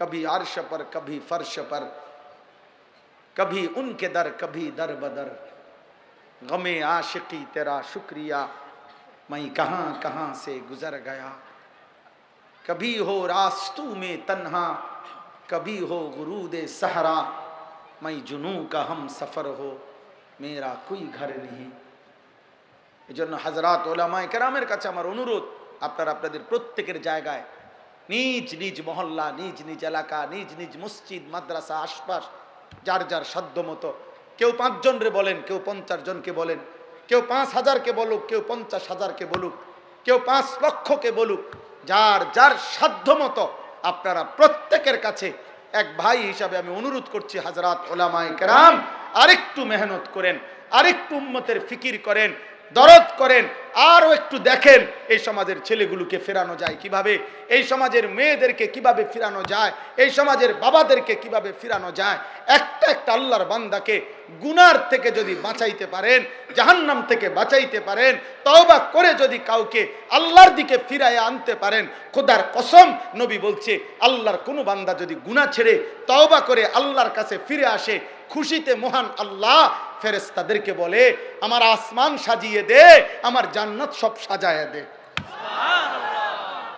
कभी अर्श पर कभी फर्श पर, कभी उनके दर कभी दर बदर, गमे आशिकी तेरा शुक्रिया मैं कहां कहां से गुजर गया। कभी हो रास्तू में तन्हा, कभी हो गुरूदे सहरा, मैं जुनू का हम सफर हो, मेरा कोई घर नहीं। এজন্য হযরত উলামায়ে কেরামের কাছে আমার অনুরোধ, আপনারা আপনাদের প্রত্যেকের জায়গায় নিজ নিজ মহল্লা, নিজ নিজ এলাকা, নিজ নিজ মসজিদ মাদ্রাসা আশপাশ যার যার সাধ্যমতো, কেউ 5 জনরে বলেন, কেউ 50 জনকে বলেন, কেউ 5000কে বলুক, কেউ 50,000কে বলুক, কেউ 5 লক্ষকে বলুক, যার যার সাধ্যমতো আপনারা প্রত্যেকের কাছে এক ভাই হিসাবে আমি অনুরোধ করছি, হযরত উলামায়ে কেরাম আরেকটু মেহনত করেন, আরেকটু উম্মতের ফিকির করেন, দরদ করেন, আরও একটু দেখেন এই সমাজের ছেলেগুলোকে ফেরানো যায় কিভাবে, এই সমাজের মেয়েদেরকে কিভাবে ফিরানো যায়, এই সমাজের বাবাদেরকে কিভাবে ফিরানো যায়। একটা একটা আল্লাহর বান্দাকে গুনার থেকে যদি বাঁচাইতে পারেন, জাহান্নাম থেকে বাঁচাইতে পারেন, তওবা করে যদি কাউকে আল্লাহর দিকে ফিরায় আনতে পারেন, খোদার কসম নবী বলছে আল্লাহর কোনো বান্দা যদি গুনাহ ছেড়ে তওবা করে আল্লাহর কাছে ফিরে আসে, খুশিতে মহান আল্লাহ ফেরেশতাদেরকে বলে আমার আসমান সাজিয়ে দে, আমার জান্নাত সব সাজায় দে।